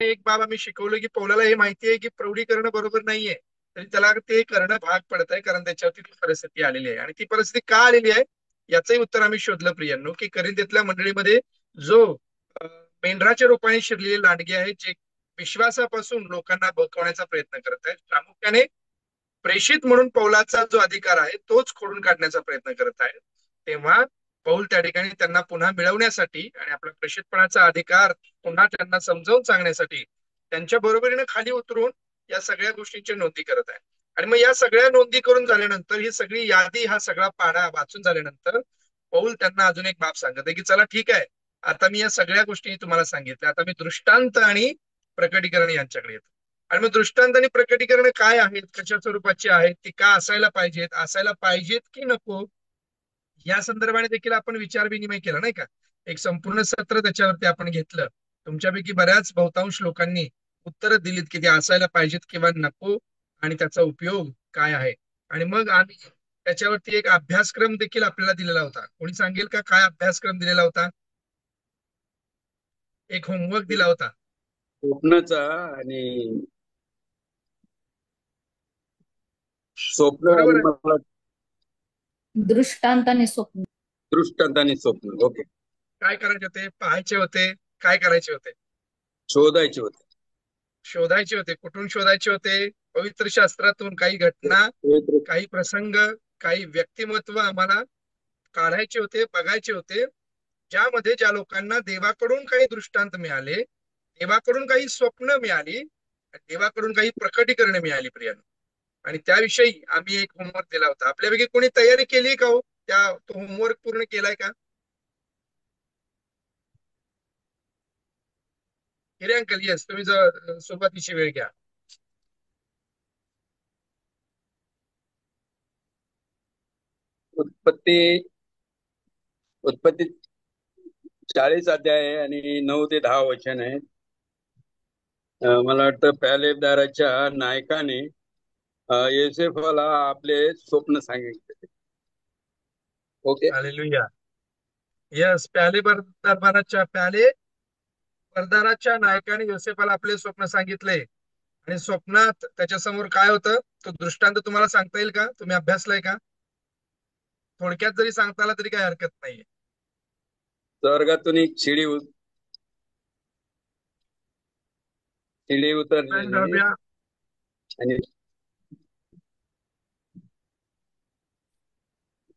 एक बाब आम्ही शिकवलं की पौलाला हे माहिती आहे की प्रौढी करणं बरोबर नाहीये, तरी त्याला ते करणं भाग पडत आहे, कारण त्याच्यावरती ती परिस्थिती आलेली आहे. आणि ती परिस्थिती का आलेली आहे याचंही उत्तर आम्ही शोधलं प्रियांनो, की करिंथेतल्या मंडळीमध्ये जो अ, मेंढराच्या रूपाने शिरलेले लांडगे आहेत, जे विश्वासापासून लोकांना बळकवण्याचा प्रयत्न करत आहेत, प्रामुख्याने प्रेषित म्हणून पौलाचा जो अधिकार आहे तोच खोडून काढण्याचा प्रयत्न करत आहे. तेव्हा पौल त्या ठिकाणी त्यांना पुन्हा मिळवण्यासाठी आणि आपला प्रेषितपणाचा अधिकार पुन्हा त्यांना समजावून सांगण्यासाठी त्यांच्या बरोबरीने खाली उतरून या सगळ्या गोष्टींची नोंदी करत आहे. आणि मग या सगळ्या नोंदी करून झाल्यानंतर ही सगळी यादी, हा सगळा पाढा वाचून झाल्यानंतर पौल त्यांना अजून एक बाब सांगत आहे की चला ठीक आहे, आता मी या सगळ्या गोष्टी तुम्हाला सांगितल्या, आता मी दृष्टांत आणि प्रकटीकरण यांच्याकडे येतो. आणि मग दृष्टांत आणि प्रकटीकरण काय आहेत, कशा स्वरूपाची आहेत, ती का असायला पाहिजेत की नको, या संदर्भाने देखील आपण विचार विनिमय केला नाही का. एक संपूर्ण सत्र त्याच्यावरती आपण घेतलं. तुमच्यापैकी बऱ्याच बहुतांश लोकांनी उत्तरं दिलीत की ते असायला पाहिजेत किंवा नको, आणि त्याचा उपयोग काय आहे. आणि मग आम्ही त्याच्यावरती एक अभ्यासक्रम देखील आपल्याला दिलेला होता. कोणी सांगेल का काय अभ्यासक्रम दिलेला होता? एक होमवर्क दिला होता. स्वप्नाचा आणि स्वप्न बरोबर आणि आहे. मला दृष्टांत आणि स्वप्न. दृष्टांत आणि स्वप्न. ओके. काय करायचे होते? पाहायचे होते. काय करायचे होते? शोधायचे होते. शोधायचे होते. कुठून शोधायचे होते? पवित्र शास्त्रातून काही घटना, काही प्रसंग, काही व्यक्तिमत्व आम्हाला काढायचे होते, बघायचे होते, ज्यामध्ये ज्या लोकांना देवाकडून काही दृष्टांत मिळाले, देवाकडून काही स्वप्न मिळाली, देवाकडून काही प्रकटीकरण मिळाली प्रियानो. आणि त्याविषयी आम्ही एक होमवर्क दिला होता. आपल्यापैकी कोणी तयारी केली का हो? तो होमवर्क पूर्ण केलाय का? हिरे अंकल, येस, तुम्ही सुरुवातीची वेळ घ्या. उत्पत्ती उत्पत्ती 40 अध्याय आहे आणि 9 ते 10 वचन आहे. मला वाटतं पॅलेबदाराच्या नायकाने योसेफला आपले स्वप्न सांगितले. ओके. हालेलुया. यस, प्याले बर्दाराच्या नायकाने योसेफाला आपले स्वप्न सांगितले. आणि स्वप्नात त्याच्या समोर काय होतं, तो दृष्टांत तुम्हाला सांगता येईल का? तुम्ही अभ्यासलाय का? थोडक्यात जरी सांगता आला तरी काही हरकत नाहीये. स्वर्गातून एक शिडी आणि उतरलेली दहाव्या आणि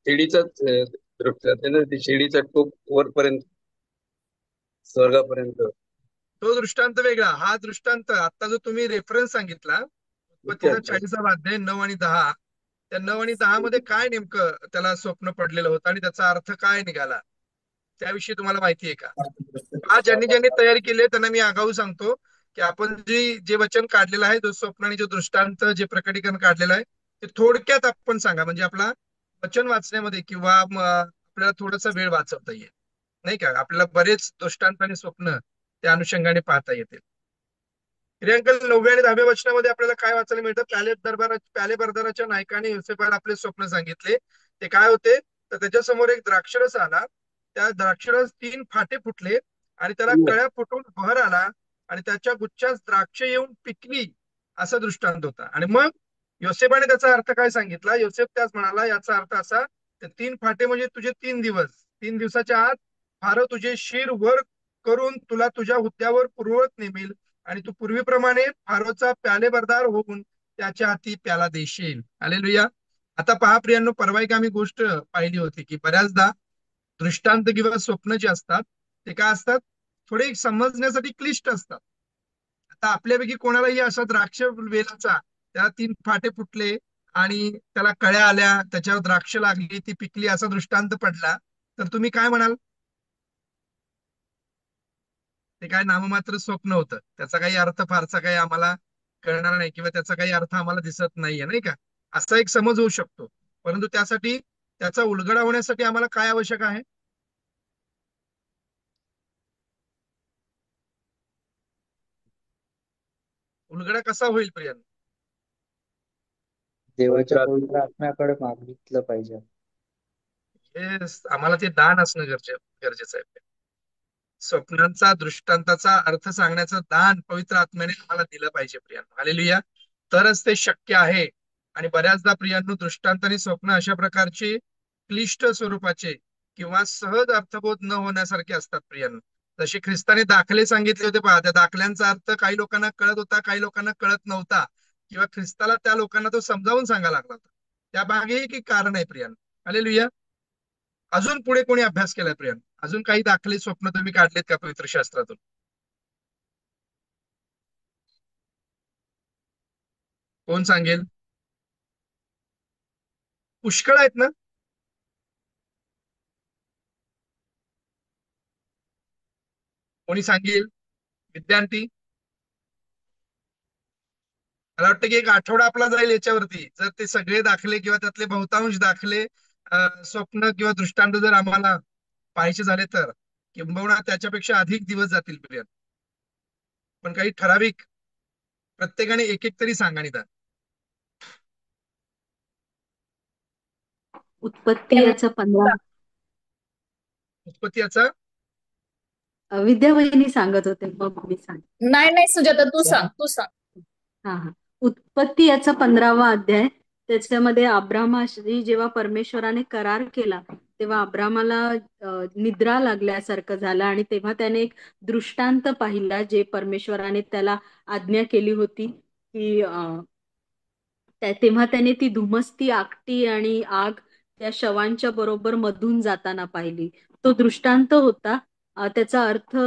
शिडीचाच दृष्टांत आहे ना, ती शिडीचा टोक वरपर्यंत, स्वर्गापर्यंत. तो दृष्टांत वेगळा, हा दृष्टांत आता जो तुम्ही रेफरन्स सांगितला, अच्छा उत्पत्तीचा अच्छा. 40 अध्याय 9 आणि 10, त्या 9 आणि 10 मध्ये काय नेमकं त्याला स्वप्न पडलेलं होतं आणि त्याचा अर्थ काय निघाला, त्याविषयी तुम्हाला माहिती आहे का? आज ज्यांनी ज्यांनी तयारी केली आहे त्यांना मी आगाऊ सांगतो की आपण जे वचन काढलेलं आहे, जो स्वप्न आणि जो दृष्टांत, जे प्रकटीकरण काढलेलं आहे, ते थोडक्यात आपण सांगा, म्हणजे आपला वचन वाचण्यामध्ये किंवा आपल्याला थोडासा वेळ वाचवता येईल नाही का. आपल्याला बरेच दृष्टांत आणि स्वप्न त्या अनुषंगाने पाहता येतील. प्रियांकल, 9व्या आणि 10व्या वचनामध्ये आपल्याला काय वाचायला मिळतं? प्याले बर्दाराच्या नायकाने योसेफाला आपले स्वप्न सांगितले. ते काय होते? तर त्याच्यासमोर एक द्राक्षरस आला. त्या द्राक्षरस 3 फाटे फुटले आणि त्याला कळ्या फुटून बहर आला आणि त्याच्या गुच्छात द्राक्ष येऊन पिकली, असा दृष्टांत होता. आणि मग योसेफाने त्याचा अर्थ काय सांगितला? योसेफ त्याच म्हणाला, याचा अर्थ असा, ते 3 फाटे म्हणजे तुझे 3 दिवस, 3 दिवसाच्या आत फार तुझे शिर वर करून तुला तुझ्या हुद्द्यावर पूर्ववत नेमेल आणि तू पूर्वीप्रमाणे फारोचा प्यालेबरदार होऊन त्याच्या हाती प्याला देशील. हालेलुया. आता पहा प्रियांनो, परवा एक आम्ही गोष्ट पाहिली होती की बऱ्याचदा दृष्टांत किंवा स्वप्न जे असतात ते काय असतात, थोडे समजण्यासाठी क्लिष्ट असतात. आता आपल्यापैकी कोणालाही असा द्राक्ष वेलाचा, त्याला 3 फाटे फुटले आणि त्याला कळ्या आल्या, त्याच्यावर द्राक्ष लागली, ती पिकली, असा दृष्टांत पडला, तर तुम्ही काय म्हणाल? ते काय नाममात्र स्वप्न होतं, त्याचा काही अर्थ फारसा काही आम्हाला कळणार नाही किंवा त्याचा काही अर्थ आम्हाला दिसत नाहीये नाही का, असा एक समज होऊ शकतो. परंतु त्यासाठी, त्याचा उलगडा होण्यासाठी आम्हाला काय आवश्यक आहे? उलगडा कसा होईल प्रियन? देवाच्या पवित्र पवित्र आत्म्याकडे मागितलं पाहिजे. हे आम्हाला ते दान असणं गरजेचं आहे. स्वप्नांचा दृष्टांताचा अर्थ सांगण्याचं दान पवित्र आत्म्याने आम्हाला दिलं पाहिजे प्रियांनो. हालेलुया. तरच ते शक्य आहे. आणि बऱ्याचदा प्रियांनो दृष्टांत आणि स्वप्न अशा प्रकारचे क्लिष्ट स्वरूपाचे किंवा सहज अर्थबोध न होण्यासारखे असतात प्रियांनो. जसे ख्रिस्ताने दाखले सांगितले होते पहा, त्या दाखल्यांचा अर्थ काही लोकांना कळत होता, काही लोकांना कळत नव्हता, किंवा ख्रिस्ताला त्या लोकांना तो समजावून सांगायला लागला होता. त्या मागे एक कारण आहे प्रियांनो. हालेलुया. अजून पुढे कोणी अभ्यास केलाय प्रियांनो? अजून काही दाखले स्वप्न तुम्ही काढलेत का पवित्र शास्त्रातून? कोण सांगेल? पुष्कळ आहेत ना? कोणी सांगेल? विद्यार्थी. मला वाटतं की एक आठवडा आपला जाईल याच्यावरती, जर ते सगळे दाखले किंवा त्यातले बहुतांश दाखले स्वप्न किंवा दृष्टांत जर आम्हाला पाहायचे झाले तर किंबहुना त्याच्यापेक्षा अधिक दिवस जातील प्रिय. पण काही ठराविक प्रत्येकाने एक एक तरी सांगा निदान. उत्पत्ती याचा 15. उत्पत्ती याचा. विद्यावहिनी सांगत होते, मग मी सांग. नाही नाही सुजाता, तू सांग, तू सांग. हा. उत्पत्ती याचा 15वा अध्याय. त्याच्यामध्ये अब्रामाशी जेव्हा परमेश्वराने करार केला तेव्हा अब्रामाला निद्रा लागल्यासारखं झालं आणि तेव्हा त्याने एक दृष्टांत पाहिला, जे परमेश्वराने त्याला आज्ञा केली होती की तेव्हा त्याने ती धुमसती आगटी आणि आग त्या शवांच्या बरोबर मधून जाताना पाहिली. तो दृष्टांत होता. त्याचा अर्थ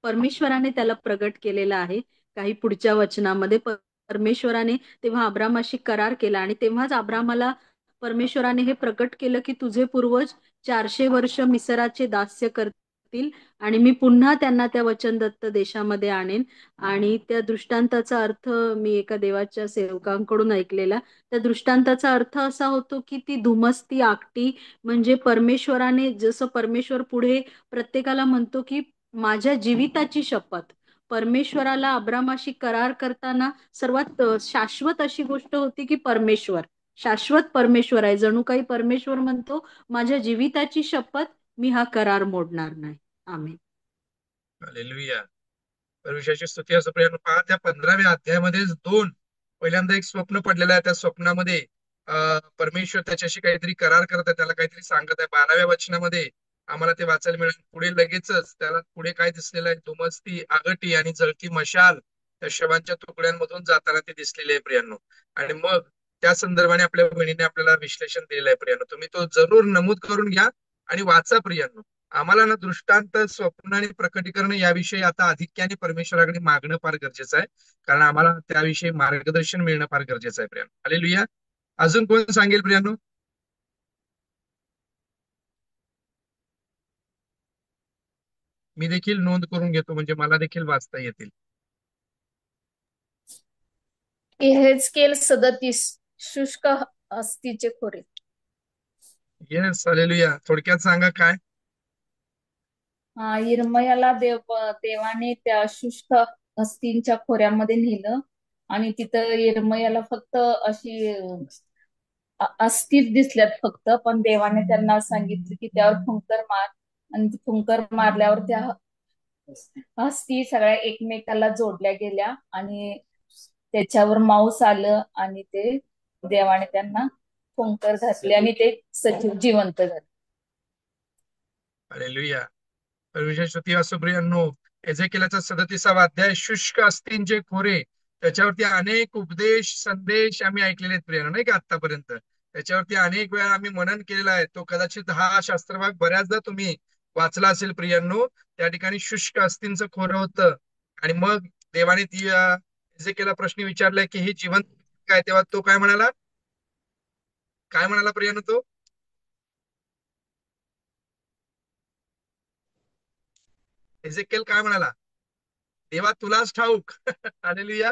परमेश्वराने त्याला प्रगट केलेला आहे. काही पुढच्या वचनामध्ये परमेश्वराने तेव्हा अब्रामाशी करार केला आणि तेव्हाच अब्रामाला परमेश्वराने हे प्रकट केलं की तुझे पूर्वज 400 वर्ष मिसराचे दास्य करतील आणि मी पुन्हा त्यांना त्या वचनदत्त देशामध्ये आणेन. आणि त्या दृष्टांताचा अर्थ मी एका देवाच्या सेवकांकडून ऐकलेला. त्या दृष्टांताचा अर्थ असा होतो की ती धुमसती आगटी म्हणजे परमेश्वराने, जसं परमेश्वर पुढे प्रत्येकाला म्हणतो की माझ्या जीविताची शपथ. परमेश्वराला अब्रामाशी करार करताना सर्वात शाश्वत अशी गोष्ट होती की परमेश्वर शाश्वत परमेश्वर आहे. जणू काही परमेश्वर म्हणतो माझ्या जीविताची शपथ, मी हा करार मोडणार नाही. आमेन. हालेलुया. परमेश्वराची स्तुती असो प्रियांनो. पहा, त्या 15व्या अध्यायामध्ये पहिल्यांदा एक स्वप्न पडलेलं आहे. त्या स्वप्नामध्ये परमेश्वर त्याच्याशी काहीतरी करार करत आहे, त्याला काहीतरी सांगत आहे. 12व्या वचनामध्ये आम्हाला ते वाचायला मिळेल. पुढे लगेचच त्याला पुढे काय दिसलेलं आहे? धुमसती आगटी आणि जळती मशाल त्या शवांच्या तुकड्यांमधून जाताना ते दिसलेले आहे प्रियांनो. आणि मग त्या संदर्भाने आपल्या बहिणीने आपल्याला विश्लेषण दिलेलं आहे प्रियांनो. तुम्ही तो जरूर नमूद करून घ्या आणि वाचा प्रियांनो. आम्हाला ना दृष्टांत, स्वप्न आणि प्रकटीकरण याविषयी आता अधिक्याने परमेश्वराकडे मागणं फार गरजेचं आहे, कारण आम्हाला त्याविषयी मार्गदर्शन मिळणं फार गरजेचं आहे प्रियांनो. हालेलुया. अजून कोण सांगेल प्रियांनो? मी देखील नोंद करून घेतो, म्हणजे मला देखील वाचता येतील. यहेजकेल 37 शुष्क अस्तीचे खोरे. येस. हालेलुया. थोडक्यात सांगा काय. यिर्मयाला देवाने त्या शुष्क अस्तींच्या खोऱ्यामध्ये नेलं आणि तिथं यिर्मयाला फक्त अशी अस्थिच दिसल्यात फक्त. पण देवाने त्यांना सांगितलं की त्यावर फुंकर मार, आणि फुंकर मारल्यावर त्या अस्थी सगळ्या एकमेकाला जोडल्या गेल्या आणि त्याच्यावर मांस आलं आणि ते देवाने त्यांना फुंकर घातले आणि ते सजीव जिवंत झाले. हालेलुया. परमेश्वर स्तुती असो प्रियांनो. एजेकियाचा 37वा अध्याय, शुष्क अस्तींचे खोरे. त्याच्यावरती अनेक उपदेश संदेश आम्ही ऐकलेले आहेत प्रियांनो, नाही का आतापर्यंत. त्याच्यावरती अनेक वेळा आम्ही मनन केलेला आहे. तो कदाचित हा शास्त्रभाग बऱ्याचदा तुम्ही वाचला असेल प्रियांनो. त्या ठिकाणी शुष्क अस्तींचं खोरं होतं आणि मग देवाने ती एजेकियाला प्रश्न विचारलाय की हे जिवंत काय, तेव्हा तो काय म्हणाला? काय म्हणाला प्रियांनो तो? एजेकियल काय म्हणाला? देवा तुलाच ठाऊक. हालेलुया.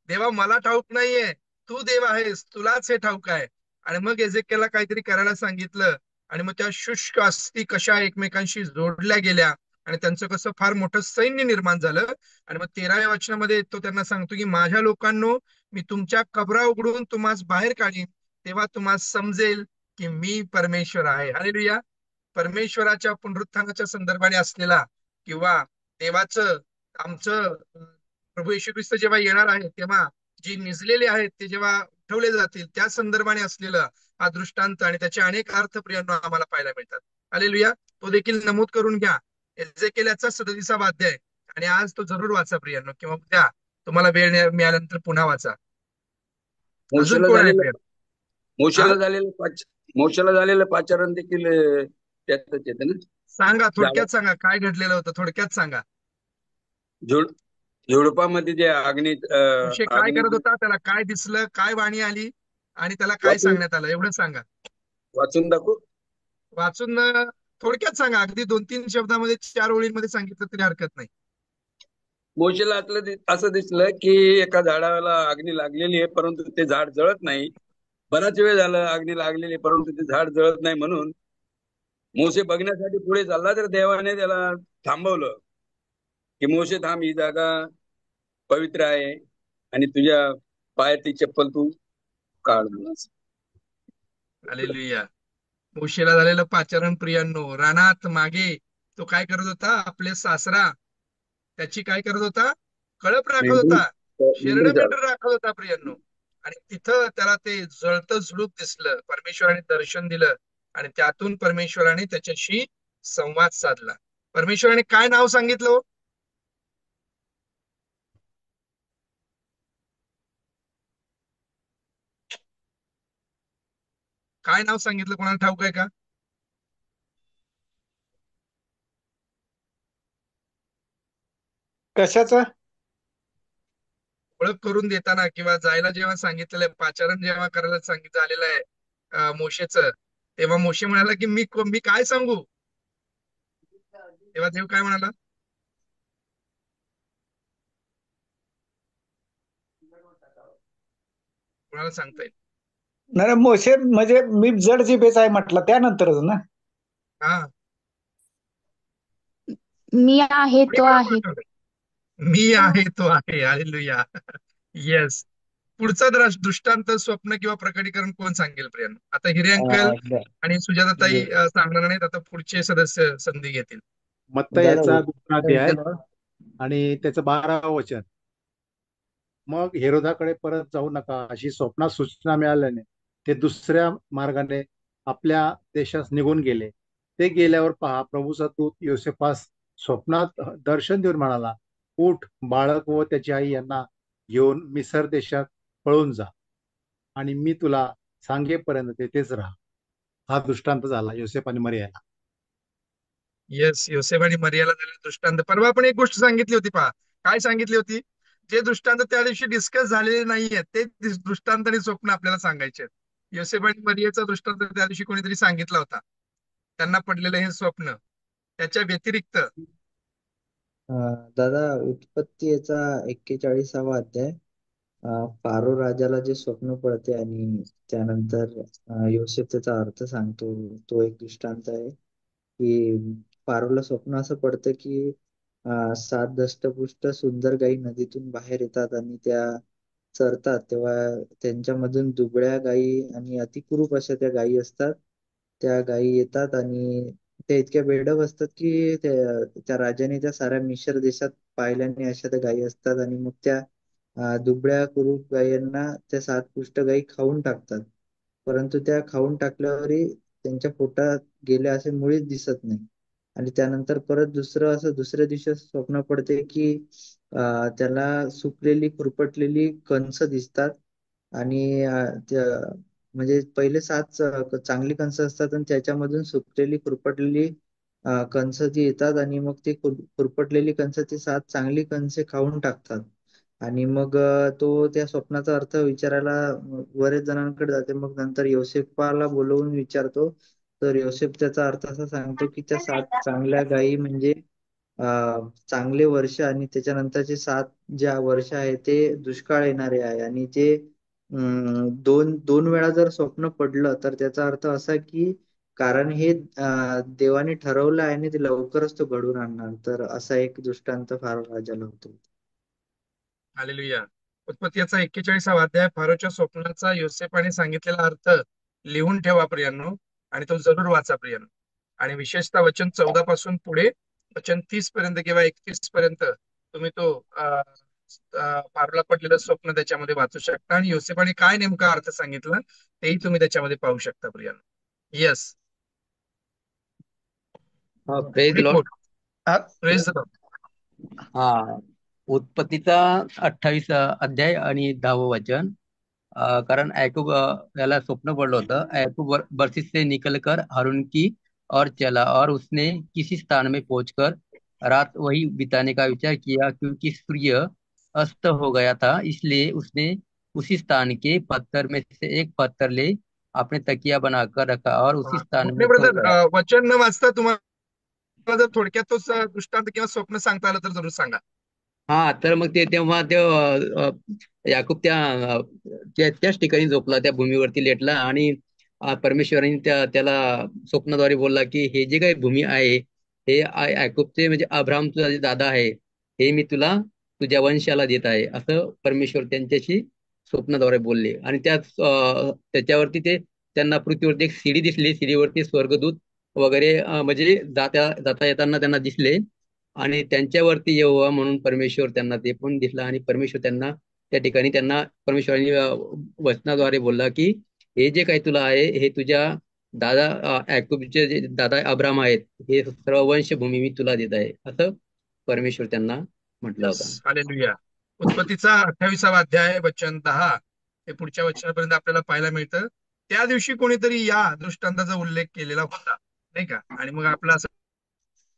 देवा मला ठाऊक नाहीये, तू देव आहेस, तुलाच हे ठाऊक आहे. आणि मग एजेकियाला काहीतरी करायला सांगितलं आणि मग त्या शुष्क अस्थी कशा एकमेकांशी जोडल्या गेल्या आणि त्यांचं कसं फार मोठं सैन्य निर्माण झालं. आणि मग 13व्या वचनामध्ये तो त्यांना सांगतो की माझ्या लोकांनो, मी तुमच्या कबरा उघडून तुम्हाला बाहेर काढीन, तेव्हा तुम्हाला समजेल की मी परमेश्वर आहे. हालेलुया. परमेश्वराच्या पुनरुत्थानाच्या संदर्भाने असलेला किंवा देवाचं आमचं प्रभू येशू ख्रिस्त जेव्हा येणार आहे तेव्हा जी निजलेले आहेत ते जेव्हा उठवले जातील त्या संदर्भाने असलेला हा दृष्टांत आणि त्याचे अनेक अर्थ प्रियांनो आम्हाला पाहायला मिळतात. हालेलुया. तो देखील नमूद करून घ्या. एजेकियेलचा 37वा अध्याय आणि आज तो जरूर वाचा प्रियांनो, किंवा उद्या तुम्हाला वेळ मिळाल्यानंतर पुन्हा वाचा. अजून मोशेला कोण आहे झालेलं प्रियांनो? मोशेला झालेलं मोशेला झालेलं पाचारण देखील त्यातच येते ना. सांगा, झाडा थोडक्यात सांगा काय घडलेलं होतं, थोडक्यात सांगा. झुड झुडपामध्ये जे अग्नीत मोशे काय अग्नी करत होता, त्याला काय दिसलं, काय वाणी आली आणि त्याला काय वाचून सांगण्यात आलं, एवढं सांगा. वाचून दाखवू. वाचून थोडक्यात सांगा, अगदी 2-3 शब्दामध्ये 4 ओळींमध्ये सांगितलं तरी हरकत नाही. मोशेला असं दिसलं की एका झाडाला अग्नी लागलेली आहे, परंतु ते झाड जळत नाही. बराच वेळ झाला अग्नी लागलेली आहे, परंतु ते झाड जळत नाही. म्हणून मोशे बघण्यासाठी पुढे चालला, तर देवाने त्याला थांबवलं की मोशे थांब, ही जागा पवित्र आहे आणि तुझ्या पायातली चप्पल तू काढ म्हणून. हालेलुया. मोशेला झालेलं पाचारण प्रियांनो, रानात मागे तो काय करत होता, आपले सासरा त्याची काय करत होता, कळप राखत मेंढी होता, शेरड मेंढी झाड. मेंढर राखत होता प्रियांनो. आणि तिथं त्याला ते जळतं झुडूप दिसलं, परमेश्वराने दर्शन दिलं आणि त्यातून परमेश्वराने त्याच्याशी संवाद साधला. परमेश्वराने काय नाव सांगितलं हो? काय नाव सांगितलं, कोणाला ठाऊक आहे का? कशाचं? ओळख करून देताना किंवा जायला जेव्हा सांगितलेलं आहे, पाचारण जेव्हा करायला सांगितलं आलेलं आहे मोशेचं, तेव्हा मोशे म्हणाला की मी काय सांगू. तेव्हा देव काय म्हणाला? कोणाला सांगता येईल? नाही मोशे म्हणजे मी जड जिभेच आहे म्हटलं त्यानंतरच ना. हा, मी आहे कोणी तो कोणाला आहे. पाठवलंय? मी आहे तो आहे. हालेलुया. येस. पुढचा दृष्टांत, स्वप्न किंवा प्रकटीकरण कोण सांगेल प्रियांनो? आता हिरे अंकल आणि सुजाताताई सांगणार नाहीत, आता पुढचे सदस्य संधी घेतील. मत्तयाचा 2रा अध्याय आणि त्याचं 12वं वचन. मग हेरोदाकडे परत जाऊ नका अशी स्वप्नात सूचना मिळाल्याने ते दुसऱ्या मार्गाने आपल्या देशास निघून गेले. ते गेल्यावर पहा, प्रभूचा दूत योसेफास स्वप्नात दर्शन देऊन म्हणाला, उठ, बाळक व त्याची आई यांना घेऊन मिसर देशात पळून जा आणि मी तुला सांगेपर्यंत तेथेच राहा. हा दृष्टांत झाला योसेफ आणि मरियाला. येस, योसेफ आणि मरियाला झालेले दृष्टांत. परवा आपण एक गोष्ट सांगितली होती, पहा काय सांगितली होती. जे दृष्टांत त्या दिवशी डिस्कस झालेले नाहीये ते दृष्टांत आणि स्वप्न आपल्याला सांगायचे आहेत. योसेफ आणि मरियाचा दृष्टांत त्या दिवशी कोणीतरी सांगितला होता, त्यांना पडलेलं हे स्वप्न. त्याच्या व्यतिरिक्त दादा, उत्पत्ती याचा 41वा अध्याय. फारो राजाला जे स्वप्न पडते आणि त्यानंतर योसेफ त्याचा अर्थ सांगतो, तो एक दृष्टांत आहे की फारोला स्वप्न असं पडतं की 7 दष्टपुष्ट सुंदर गायी नदीतून बाहेर येतात आणि त्या चरतात, तेव्हा त्यांच्यामधून दुबळ्या गायी आणि अतिकुरूप अशा त्या गायी असतात. त्या गायी येतात आणि त्या इतक्या बेढप असतात की त्या राजाने त्या साऱ्या मिशर देशात पाहिल्याने अशा त्या गायी असतात. आणि मग त्या दुबळ्या कुरूप गायींना त्या 7 पुष्ट गायी खाऊन टाकतात. परंतु त्या खाऊन टाकल्यावरही त्यांच्या पोटात गेल्या असे मुळीच दिसत नाही. आणि त्यानंतर परत दुसऱ्या दिवशी असं स्वप्न पडते की त्याला सुकलेली खुरपटलेली कणसं दिसतात. आणि म्हणजे पहिले 7 चांगली कणसं असतात आणि त्याच्यामधून सुकलेली खुरपटलेली कणसं ती येतात आणि मग ती खुरपटलेली कणसं ती 7 चांगली कणसे खाऊन टाकतात. आणि मग तो त्या स्वप्नाचा अर्थ विचारायला बरेच जणांकडे जाते. मग नंतर योसेफाला बोलवून विचारतो, तर योसेफ त्याचा अर्थ असा सांगतो की त्या 7 चांगल्या गायी म्हणजे चांगले वर्ष आणि त्याच्यानंतरचे 7 ज्या वर्ष आहे ते दुष्काळ येणारे आहे. आणि ते दोन वेळा जर स्वप्न पडलं तर त्याचा अर्थ असा की कारण हे देवाने ठरवलं आहे आणि ते लवकरच तो घडून आणणार. तर असा एक दृष्टांत फारो राजाला होतो. हालेलुया. उत्पत्तीचा 41वा अध्याय, फारोच्या स्वप्नाचा योसेफाने सांगितलेला अर्थ लिहून ठेवा प्रियांनो, आणि तो जरूर वाचा प्रियांनो. आणि विशेषतः वचन 14 पासून पुढे वचन 30 पर्यंत किंवा 31 पर्यंत तुम्ही तो पारूला पडलेलं स्वप्न त्याच्यामध्ये वाचू शकता आणि योसेफाने काय नेमका अर्थ सांगितला तेही तुम्ही त्याच्यामध्ये पाहू शकता प्रियानो. Yes, praise Lord. Praise the हा, उत्पत्तीचा 28 अध्याय आणि 10वं वचन. कारण याकूब याला स्वप्न पडलं होतं. याकूब बर्सिस से निकल कर हारून की और चला और उसने किसी स्थान में पहुंचकर रात वही बिताने का विचार किया, क्योंकि सूर्य अस्त हो गया था, इसलिए उसने उसी स्थान के पत्थर में से एक पत्थर ले अपने तकिया बनाकर रखा और उसी स्थान में सो ब्रदर, गया. वचन न वाचता तुम्हाला जर थोडक्यात तो दृष्टांत किंवा स्वप्न सांगता आलं तर जरूर सांगा. हा, तर मग तेव्हा याकूब त्याच ठिकाणी झोपला, त्या भूमीवरती लेटला आणि परमेश्वराने त्याला स्वप्नाद्वारे बोलला की हे जे काही भूमी आहे हे याकूबचे म्हणजे अब्राहम तुझा जे दादा आहे हे मी तुला तुझ्या वंशाला देत आहे, असं परमेश्वर त्यांच्याशी स्वप्नाद्वारे बोलले. आणि त्याच्यावरती त्यांना पृथ्वीवरती एक शिडी दिसली, शिडीवरती स्वर्गदूत वगैरे म्हणजे जाता येताना त्यांना दिसले आणि त्यांच्यावरती यहोवा म्हणून परमेश्वर त्यांना ते पण दिसला आणि परमेश्वर त्यांना त्या ठिकाणी त्यांना परमेश्वराने वचनाद्वारे बोलला की हे जे काही तुला आहे हे तुझ्या दादा याकूबचे जे दादा अब्राम आहेत हे सर्व वंशभूमी मी तुला देत आहे, असं परमेश्वर त्यांना म्हटलं होतं. हालेलुया. उत्पत्तीचा 28वा अध्याय वचन 10 हे पुढच्या वचनापर्यंत आपल्याला पाहायला मिळतं. त्या दिवशी कोणीतरी या दृष्टांताचा उल्लेख केलेला होता, नाही का? आणि मग आपलं असं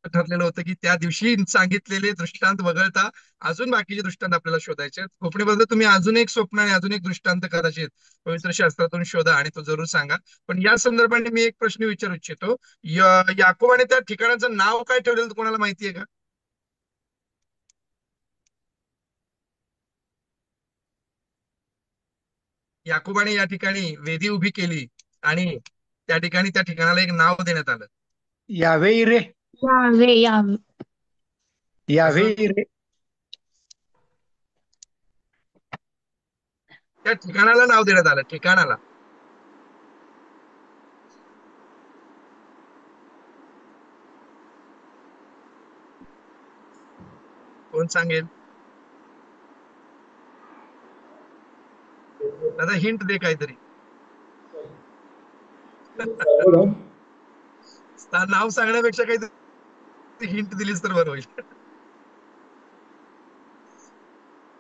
ठरलेलं होतं की त्या दिवशी सांगितलेले दृष्टांत वगळता अजून बाकीचे दृष्टांत आपल्याला शोधायचे. खोपणीबद्दल तुम्ही अजून एक स्वप्न आणि अजून एक दृष्टांत कदाचित पवित्र शास्त्रातून शोधा आणि तो जरूर सांगा. पण या संदर्भाने मी एक प्रश्न विचारू इच्छितो. याकोबाने त्या ठिकाणाचं नाव काय ठेवलेलं कोणाला माहिती आहे का? याकोबाने या ठिकाणी वेदी उभी केली आणि त्या ठिकाणी त्या ठिकाणाला एक नाव देण्यात आलं. यावे रे, यावे यावे यावे रे. त्या ठिकाणाला नाव देण्यात आलं, ठिकाणाला. कोण सांगेल? दादा हिंट दे काहीतरी. नाव सांगण्यापेक्षा काहीतरी हिंट दिलीस तर बरं होईल.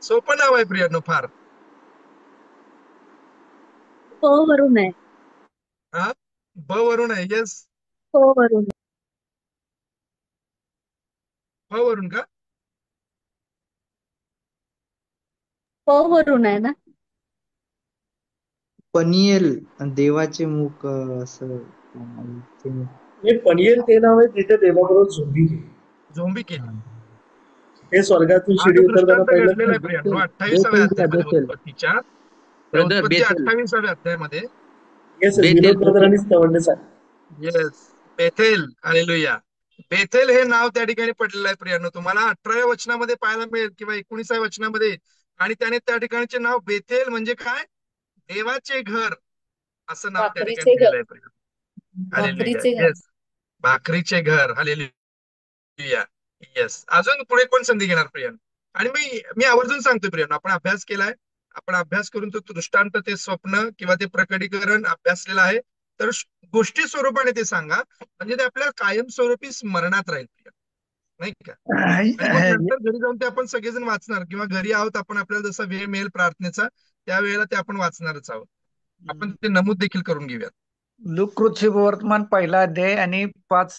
सोपं नाव आहे प्रियानो फार. प वरून आहे. हा, ब वरून आहे. येस, प वरून. ब वरून का? प वरून आहे ना? पनियेल, देवाचे मुख, असं पनियेल ते नाव आहे जिथे देवाबरोबर झोंबी केली. झोंबी केली. हे स्वर्गातून हा शिडी जो उतरताना दृष्टांत घडलेला आहे प्रियानो 28व्या अध्यायामध्ये उत्पत्तीच्या उत्पत्ती 28व्या अध्यायामध्ये. विनोद ब्रदरांनी तवंडे सांग. Yes, Bethel. हालेलुया. बेथेल हे नाव त्या ठिकाणी पडलेलं आहे प्रियानो. तुम्हाला 18व्या वचनामध्ये पाहायला मिळेल किंवा 19व्या वचनामध्ये. आणि त्याने त्या ठिकाणचे नाव बेथेल म्हणजे काय? देवाचे घर असं नाव त्या ठिकाणी दिलेलं आहे प्रियानो. हालेलुया. येस, भाकरीचे घर. हालेलुया. येस. अजून पुढे कोण संधी घेणार प्रियानो? आणि मी आवर्जून सांगतोय प्रियानो, आपण अभ्यास केलाय, आपण अभ्यास करून तो दृष्टांत, ते स्वप्न किंवा ते प्रकटीकरण अभ्यासलेलं आहे. तर गोष्टी स्वरूपाने ते सांगा, म्हणजे ते आपल्या कायमस्वरूपी स्मरणात राहील, नाही का? आणि मग नंतर घरी जाऊन ते आपण सगळेजण वाचणार किंवा घरी आहोत आपण, आपल्याला जसा वेळ मिळेल प्रार्थनेचा त्यावेळेला ते आपण वाचणारच आहोत. आपण ते नमूद देखील करून घेऊयात. लूक वर्तमान पहिला अध्याय आणि 5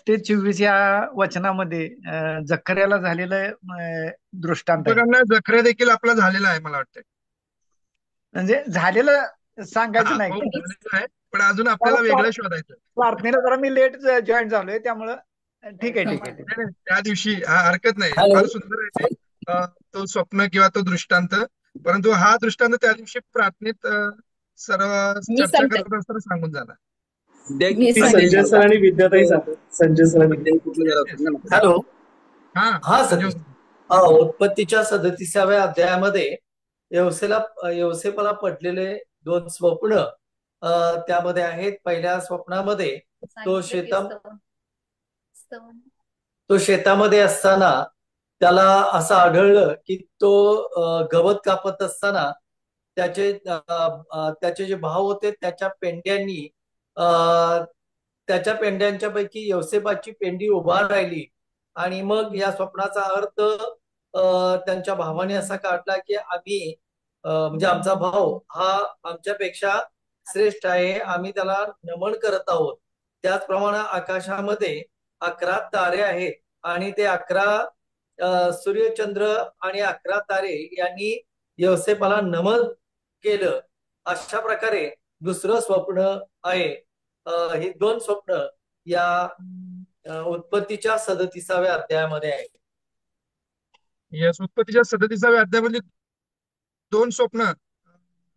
ते 24 या वचनामध्ये जखर्याला झालेलं दृष्टांत आहे. जखऱ्या देखील आपला झालेला आहे मला वाटतं. म्हणजे झालेलं सांगायचं नाही, पण अजून आपल्याला वेगळं शोधायचं. प्रार्थनेला जरा मी लेट जॉईन झालोय, त्यामुळं ठीक आहे ठीक आहे. त्या दिवशी हरकत नाही, फार सुंदर आहे तो स्वप्न किंवा तो दृष्टांत. परंतु हा दृष्टांत त्या दिवशी प्रार्थनेत सर्व चर्चा करत असताना सांगून झाला. संजय सर आणि विद्याताई सांगतात. Sanjay sir hello. हा सर, उत्पत्तीच्या 37व्या अध्यायामध्ये योसेफाला पडलेले 2 स्वप्न त्यामध्ये आहेत. पहिल्या स्वप्नामध्ये तो तो शेतामध्ये असताना त्याला असं आढळलं की तो गवत कापत असताना त्याचे जे भाव होते त्याच्या पेंड्यांनी त्याच्या पेंड्यांच्या पैकी यवसेबाची पेंडी उभा राहिली. आणि मग या स्वप्नाचा अर्थ त्यांच्या भावाने असा काढला की आम्ही म्हणजे आमचा भाव हा आमच्यापेक्षा श्रेष्ठ आहे, आम्ही त्याला नमन करत आहोत. त्याचप्रमाणे आकाशामध्ये 11 तारे आहेत आणि ते 11 सूर्यचंद्र आणि 11 तारे यांनी यवसेपाला नमन केलं. अशा प्रकारे दुसरं स्वप्न आहे. ही 2 स्वप्न या उत्पत्तीच्या 37व्या अध्यायामध्ये आहे. यस, उत्पत्तीच्या 37व्या अध्यायामध्ये 2 स्वप्न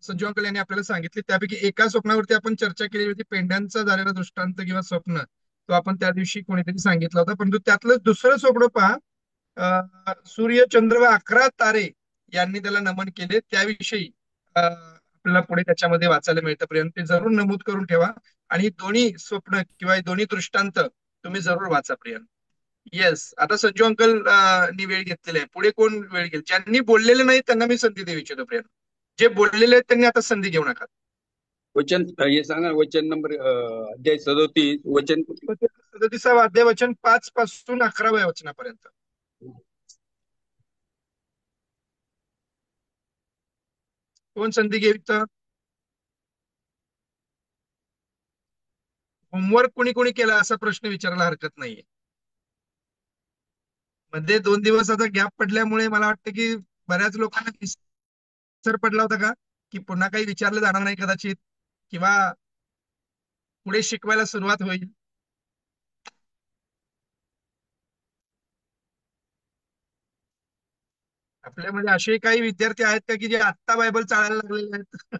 संजू अंकल यांनी आपल्याला सांगितले. त्यापैकी एका स्वप्नावरती आपण चर्चा केली होती, पेंड्यांचा झालेला दृष्टांत किंवा स्वप्न, तो आपण त्या दिवशी कोणीतरी सांगितला होता. परंतु त्यातलं दुसरं स्वप्न पहा, सूर्य चंद्र व 11 तारे यांनी त्याला नमन केले. त्याविषयी आपल्याला पुढे त्याच्यामध्ये वाचायला मिळतं. पर्यंत ते जरूर नमूद करून ठेवा आणि दोन्ही स्वप्न किंवा दोन्ही दृष्टांत तुम्ही जरूर वाचा प्रियन. येस, आता संजू अंकल नी वेळ घेतलेला आहे. पुढे कोण वेळ घेईल? ज्यांनी बोललेले नाही त्यांना मी संधी देऊ इच्छितो प्रियन. जे बोललेले आहेत त्यांनी आता संधी घेऊ नका. वचन हे सांगा, वचन नंबर अध्याय 37 वचन 37वा अध्याय वचन 5 पासून 11व्या वचनापर्यंत. कोण संधी घेईल? होमवर्क कोणी कोणी केला असा प्रश्न विचारायला हरकत नाहीये. मध्ये 2 दिवस आता गॅप पडल्यामुळे मला वाटतं की बऱ्याच लोकांना विसर पडला होता का की पुन्हा काही विचारलं जाणार नाही कदाचित, किंवा पुढे शिकवायला सुरुवात होईल. आपल्यामध्ये असे काही विद्यार्थी आहेत का की जे आत्ता बायबल चालायला लागलेले आहेत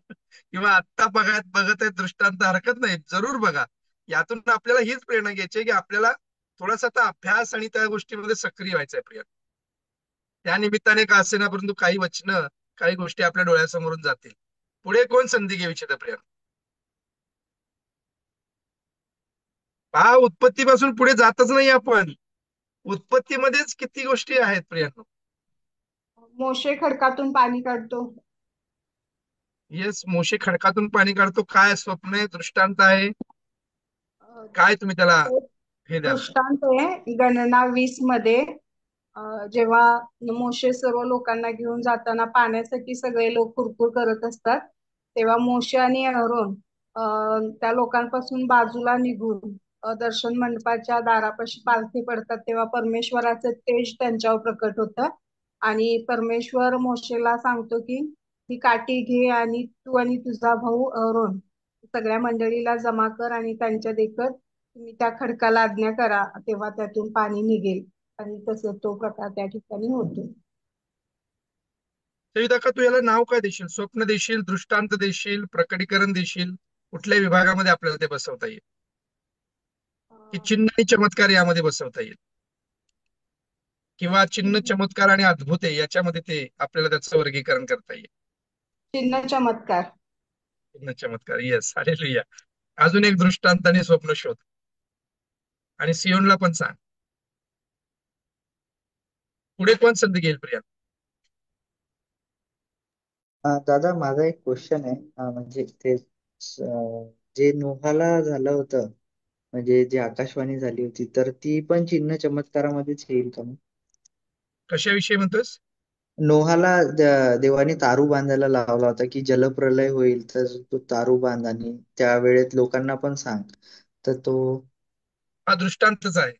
किंवा आत्ता बघत आहेत दृष्टांत? हरकत नाही, जरूर बघा. यातून आपल्याला हीच प्रेरणा घ्यायची की आपल्याला थोडासा आता अभ्यास आणि त्या गोष्टीमध्ये सक्रिय व्हायचंय प्रिय. त्या निमित्ताने का असेना, परंतु काही वचनं, काही गोष्टी आपल्या डोळ्यासमोरून जातील. पुढे कोण संधी घेऊ इच्छित प्रिय? पहा, उत्पत्तीपासून पुढे जातच नाही आपण. उत्पत्तीमध्येच किती गोष्टी आहेत प्रियांनो. मोशे खडकातून पाणी काढतो. येस, मोशे खडकातून पाणी काढतो. काय स्वप्न आहे, दृष्टांत आहे, काय तुम्ही त्याला हे द्या? दृष्टांत आहे गणना 20 मध्ये. जेव्हा मोशे सर्व लोकांना घेऊन जाताना पाण्यासाठी सगळे लोक कुरकुर करत असतात, तेव्हा मोशे आणि अहरोन त्या लोकांपासून बाजूला निघून दर्शन मंडपाच्या दारापाशी पालथी पडतात. तेव्हा परमेश्वराचं तेज त्यांच्यावर प्रकट होतं आणि परमेश्वर मोशेला सांगतो की ही काठी घे आणि तू आणि तुझा भाऊ अहरोन सगळ्या मंडळीला जमा कर आणि त्यांच्या देखत तुम्ही त्या खडकाला आज्ञा करा, तेव्हा त्यातून पाणी निघेल. आणि तसं तो प्रकार त्या ठिकाणी होतो. का तू याला नाव काय देशील? स्वप्न देशील, दृष्टांत देशील, प्रकटीकरण देशील? कुठल्या विभागामध्ये आपल्याला ते बसवता येईल? की चिन्ह आणि चमत्कार यामध्ये बसवता येईल, किंवा चिन्ह चमत्कार आणि अद्भुत आहे याच्यामध्ये ते आपल्याला त्याचं वर्गीकरण करता येईल? चिन्ह चमत्कार. चिन्ह चमत्कार, येस, हालेलुया. अजून एक दृष्टांत आणि स्वप्न शोध, आणि सियोनला पण सांग. पुढे कोण संधी घेईल प्रिया? दादा, माझा एक क्वेश्चन आहे. म्हणजे ते जे नोहाला झालं होतं, म्हणजे जी आकाशवाणी झाली होती, तर ती पण चिन्ह चमत्कारामध्येच येईल का? कशाविषयी म्हणतोस? नोहाला देवाने तारू बांधायला लावला होता की जलप्रलय होईल, तर तो तारू बांध आणि त्या वेळेत लोकांना पण सांग, तर तो हा दृष्टांतच आहे.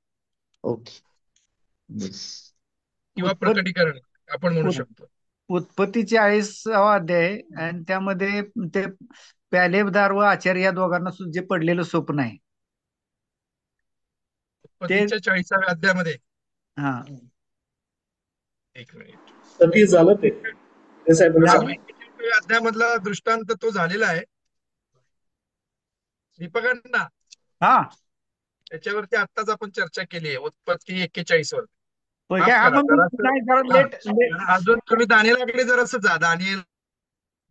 ओके. किंवा प्रकटीकरण आपण म्हणू शकतो. उत्पत्ती 40वा अध्याय आणि त्यामध्ये ते प्यालेदार व आचार्य या दोघांना जे पडलेलं स्वप्न आहे उत्पत्तीच्या 40व्या अध्यायामध्ये. हा, एक मिनिट. कधी झालं ते अध्यायामधला दृष्टांत तो झालेला आहे दीपकांना. हा, त्याच्यावरती आत्ताच आपण चर्चा केली आहे, उत्पत्ती 41 वर. अजून तुम्ही दानिएलाकडे जरासं जा. दानिएल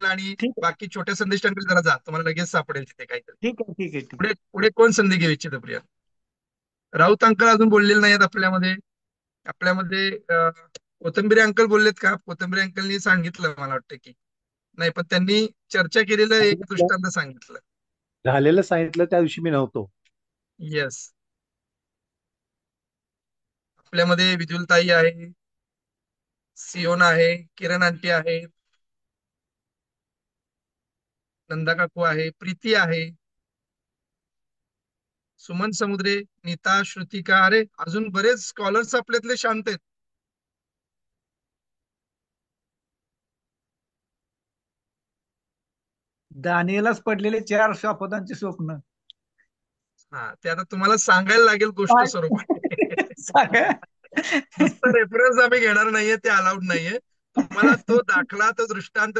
सांगितलं आणि ठीक आहे बाकी छोट्या संदेशांकडे जरा जा, तुम्हाला लगेच सापडेल तिथे काहीतरी. ठीक आहे ठीक आहे ठीक पुढे पुढे कोण संधी घेऊ इच्छित प्रिया? राऊत अंकल अजून बोललेले नाहीत आपल्यामध्ये कोथंबिरे अंकल बोललेत का? कोथंबिरे अंकलनी सांगितलं मला वाटतं की नाही, पण त्यांनी चर्चा केलेलं एक आहे. दृष्टांत सांगितलं. झालेलं सांगितलं त्या दिवशी मी नव्हतो. येस. आपल्यामध्ये विदुलताई आहे, सियोन आहे, किरण आंटी आहे, नंदा काकू आहे, प्रीती आहे, सुमन समुद्रे, नीता, श्रुतिका, अरे अजून बरेच स्कॉलर्स आपल्यातले शांत आहेत. दानियलाच पडलेले 4 शपथांचे स्वप्न हा, ते आता तुम्हाला सांगायला लागेल गोष्ट स्वरूपात. सांगा. नुसतं रेफरन्स आम्ही घेणार नाहीये, ते अलाउड नाहीये. तुम्हाला तो दाखला, तो दृष्टांत,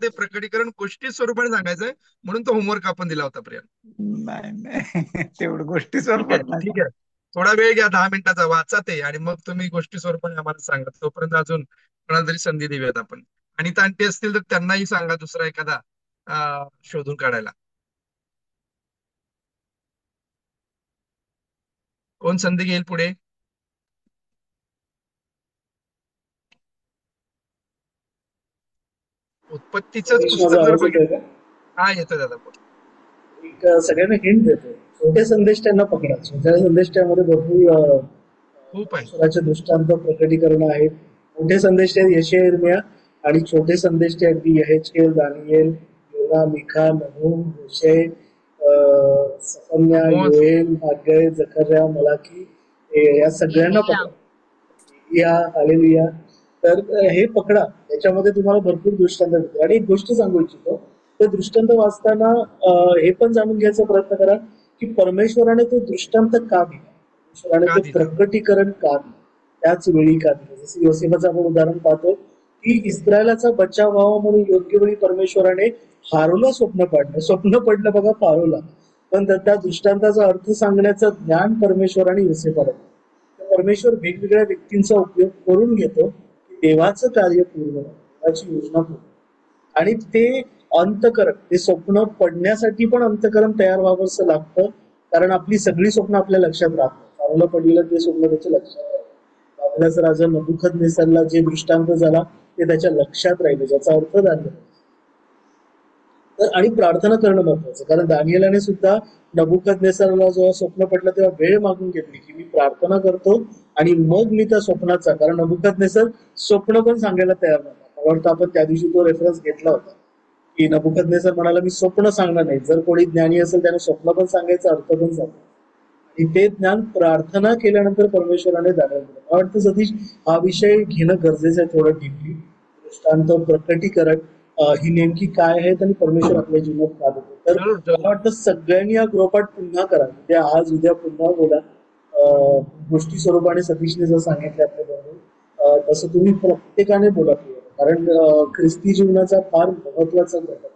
ते प्रकटीकरण गोष्टी स्वरूपाने सांगायचंय, म्हणून तो होमवर्क आपण दिला होता प्रिया. नाही नाही तेवढं गोष्टी ठीक आहे स्वरूपात नाही. ठीक आहे, थोडा वेळ घ्या, 10 मिनिटाचा वाचा ते, आणि मग तुम्ही गोष्टी स्वरूपाने आम्हाला सांगा. तोपर्यंत अजून कोणाला तरी संधी देऊयात आपण. आणि तांटी असतील तर त्यांनाही सांगा दुसरा एखादा शोधून काढायला. कोण संधी घेईल पुढे? उत्पत्तीच पुस्तक माझा जर आवाज येतोय बघितलं. का? हा, येतोय दादा, बोल. एक सगळ्यांना हिंट देतो. छोटे संदेश त्यांना पकडा. छोट्या संदेशामध्ये भरपूर खूप आहे. परमेश्वराचे दृष्टांत प्रकटीकरण आहेत. मोठे संदेश आहेत यशया, यिर्मया, आणि छोटे संदेश ते अगदी यहेजकेल, दानियेल, योना, मिखा, नहूम, होशे, सफन्या, आमोस. योएल, हागै, जकर्या, मलाकी, या सगळ्यांना पकडा. या हालेलुया. तर हे पकडा, त्याच्यामध्ये तुम्हाला भरपूर दृष्टांत भेटतील. आणि एक गोष्ट सांगू इच्छितो, ते दृष्टांत वाचताना हे पण जाणून घ्यायचा प्रयत्न करा की परमेश्वराने तो दृष्टांत का दिला, परमेश्वराने का ते दिला? प्रकटीकरण का दिलं, त्याच वेळी का दिलं. जसं योसेफाचं आपण उदाहरण पाहतो की इस्रायलाचा बचाव व्हावा म्हणून योग्य वेळी परमेश्वराने फारोला स्वप्न पडलं बघा फारोला, पण त्या दृष्टांताचा अर्थ सांगण्याचं ज्ञान परमेश्वराने योसेफाला दिलं. परमेश्वर वेगवेगळ्या व्यक्तींचा उपयोग करून घेतो देवाचं कार्य पूर्ण, देवाची योजना पूर्ण. आणि ते अंतकरण, ते स्वप्न पडण्यासाठी पण अंतकरण तयार व्हावं असं लागतं, कारण आपली सगळी स्वप्न आपल्या लक्षात राहतात. फारोला पडलेलं ते स्वप्न त्याच्या लक्षात राहतं. बाबेलाचा राजा नबुकदनेस्सरला जे दृष्टांत झाला ते त्याच्या लक्षात राहिलं, ज्याचा अर्थ झाला. तर आणि प्रार्थना करणं महत्वाचं, कारण दानियेलाने सुद्धा नबुकदनेस्सरला जेव्हा स्वप्न पडलं तेव्हा वेळ मागून घेतली की मी प्रार्थना करतो आणि मग मी त्या स्वप्नाचा, कारण नबुकदनेस्सर स्वप्न पण सांगायला तयार नव्हता. मला वाटतं आपण त्या दिवशी तो रेफरन्स घेतला होता की नबुकदनेस्सर म्हणाला मी स्वप्न सांगणार नाही. जर कोणी ज्ञानी असेल त्याने स्वप्न पण सांगायचं, अर्थ पण सांगायचा. आणि ते ज्ञान प्रार्थना केल्यानंतर परमेश्वराने दाखवलं. मला वाटतं सतीश हा विषय घेणं गरजेचं आहे थोडं डीपली. दृष्टांत प्रकटीकरण ही नेमकी काय आहेत आणि परमेश्वर आपल्या जीवनात का देतो. तर जरूर मला जरूर. वाटतं सगळ्यांनी हा गृहपाठ पुन्हा करा. त्या आज उद्या पुन्हा बोला. गोष्टी स्वरूपाने सतीशने जर सांगितलं आपल्याबरोबर तसं तुम्ही प्रत्येकाने बोला, कारण ख्रिस्ती जीवनाचा फार महत्वाचा घटक आहे.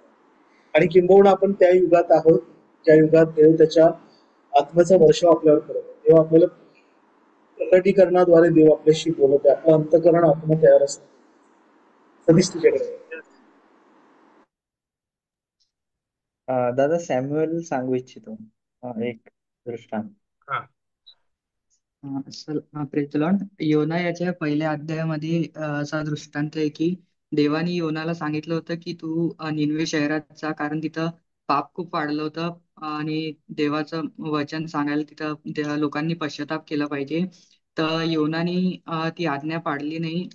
आणि किंबहुना आपण त्या युगात आहोत ज्या युगात देव त्याच्या आत्म्याचा वर्षाव आपल्यावर करत आहे. देव आपल्याला प्रकटीकरणाद्वारे देव आपल्याशी बोलत आहे. आपलं अंतकरण आत्मा तयार असतं. सतीश तुझ्याकडे. दादा सॅम्युएल सांगू इच्छितो एक दृष्टांत. हा, प्रेज द लॉर्ड. योना याच्या पहिल्या अध्यायामध्ये असा दृष्टांत आहे की देवाने योनाला सांगितलं होतं की तू निनवे शहरात जा, कारण तिथं पाप खूप वाढलं होतं आणि देवाचं वचन सांगायला तिथं त्या लोकांनी पश्चाताप केला पाहिजे. तर योनाने ती आज्ञा पाळली नाही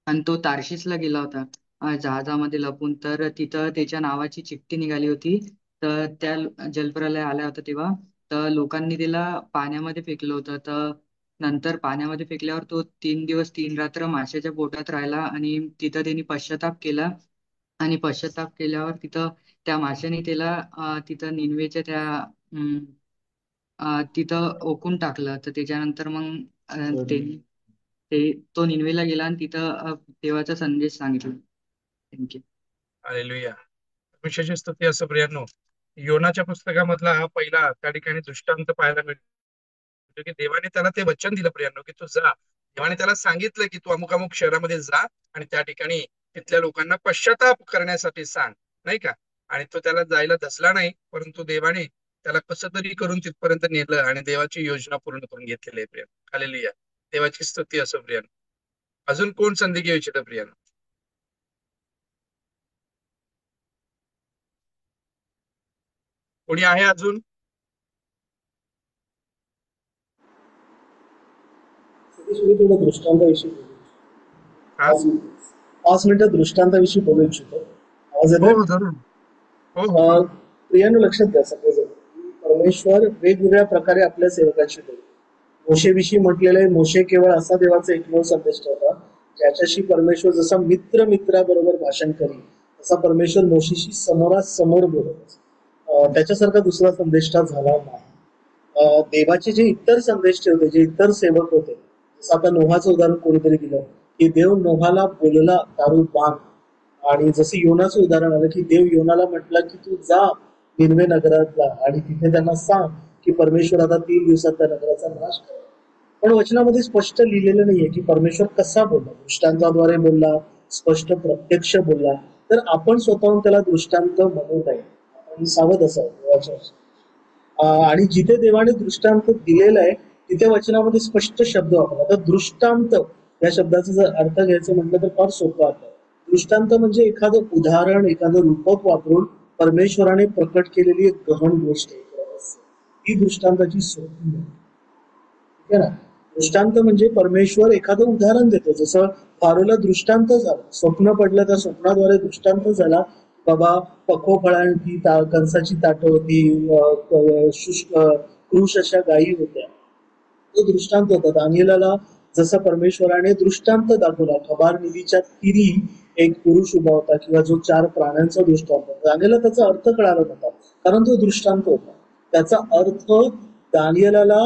आणि तो तार्शिसला गेला होता जहाजामध्ये लपून. तर तिथं त्याच्या नावाची चिठ्ठी निघाली होती. तर त्या जलप्रलय आल्या होता तेव्हा तर लोकांनी त्याला पाण्यामध्ये फेकलं होतं. तर नंतर पाण्यामध्ये फेकल्यावर तो 3 दिवस 3 रात्र माशाच्या पोटात राहिला आणि तिथं त्यांनी पश्चाताप केला. आणि पश्चाताप केल्यावर तिथं त्या माशाने त्याला तिथं निनवेच्या त्या तिथं ओकून टाकलं. तर त्याच्यानंतर मग तो निनवेला गेला आणि तिथं देवाचा संदेश सांगितला. थँक्यू. हालेलुया. विशेष स्तुती असं प्रियांनो. योनाच्या पुस्तकामधला हा पहिला त्या ठिकाणी दृष्टांत पाहायला मिळतो की देवाने त्याला ते वचन दिलं प्रियांनो की तू जा. देवाने त्याला सांगितलं की तू अमुक अमुक शहरामध्ये जा आणि त्या ठिकाणी तिथल्या लोकांना पश्चाताप करण्यासाठी सांग, नाही का. आणि तो त्याला जायला धसला नाही, परंतु देवाने त्याला कसं तरी करून तिथपर्यंत नेलं आणि देवाची योजना पूर्ण करून घेतलेली आहे प्रिया. हालेलुया. देवाची स्तुती असो प्रिया. अजून कोण संधी घेऊ इच्छित प्रिया? कोणी आहे अजून? थोडं दृष्टांताविषयी बोलू. 5 मिनिटं दृष्टांताविषयी बोलू इच्छितो. आवाज येतोय? हो जरूर. हो. प्रियानं लक्षात घ्या सगळेजण, परमेश्वर वेगवेगळ्या प्रकारे आपल्या सेवकांशी बोलतो. मोशेविषयी म्हटलेलं आहे, मोशे केवळ असा देवाचा एकमेव संदेश होता ज्याच्याशी परमेश्वर जसा मित्राबरोबर भाषण करी तसा परमेश्वर मोशेशी समोरासमोर बोलत. त्याच्यासारखा दुसरा संदेष्टा झाला नाही. देवाचे जे इतर संदेष्टे होते, जे इतर सेवक होते, जसं आता नोहाचं उदाहरण कोणीतरी दिलं की देव नोहाला बोलला दारू बांध, आणि जसं योनाचं उदाहरण आलं की देव योनाला म्हटलं की तू जा निनवे नगरात जा आणि तिथे त्यांना सांग की परमेश्वर आता 3 दिवसात त्या नगराचा नाश करेल. पण वचनामध्ये स्पष्ट लिहिलेलं नाहीये की परमेश्वर कसा बोलला, दृष्टांताद्वारे बोलला, स्पष्ट प्रत्यक्ष बोलला. तर आपण स्वतःहून त्याला दृष्टांत म्हणू नये, आपण सावध असावं. आणि जिथे देवाने दृष्टांत दिलेला आहे तिथे वचनामध्ये स्पष्ट शब्द वापरला. तर दृष्टांत या शब्दाचा जर अर्थ घ्यायचं म्हटलं तर फार सोपं आहे. दृष्टांत म्हणजे एखादं उदाहरण, एखादं रूपक वापरून परमेश्वराने प्रकट केलेली एक गहन गोष्ट ही दृष्टांताची सोपी आहे. ठीक आहे ना. दृष्टांत म्हणजे परमेश्वर एखादं उदाहरण देतो. जसं फारोला दृष्टांत झालं, स्वप्न पडलं, त्या स्वप्नाद्वारे दृष्टांत झाला. बाबा पक्व फळांची कंसाची ताटं होती, शुष्क कृश अशा गायी होत्या. तो दृष्टांत होता. दानिएलाला जसं परमेश्वराने दृष्टांत दाखवला, खबार नदीच्या तीरी एक पुरुष उभा होता किंवा जो 4 प्राण्यांचा दृष्टांत होता. दानिएला त्याचा अर्थ कळाला नव्हता कारण तो दृष्टांत होता. त्याचा अर्थ दानिएलाला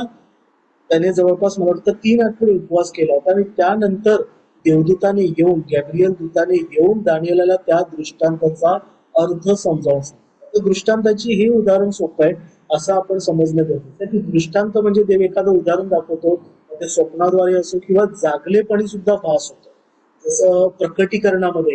त्याने जवळपास मला वाटतं 3 आठवडे उपवास केला होता आणि त्यानंतर देवदूताने येऊन, गॅब्रियल दूताने येऊन दानिएलाला त्या दृष्टांताचा अर्थ समजावून सांगितला. दृष्टांताची हे उदाहरण सोपं आहे असं आपण समजणं गरजेचं आहे की दृष्टांत म्हणजे देव एखादं उदाहरण दाखवतो, ते स्वप्नाद्वारे असो किंवा जागलेपणी सुद्धा भास होतो. जसं प्रकटीकरणामध्ये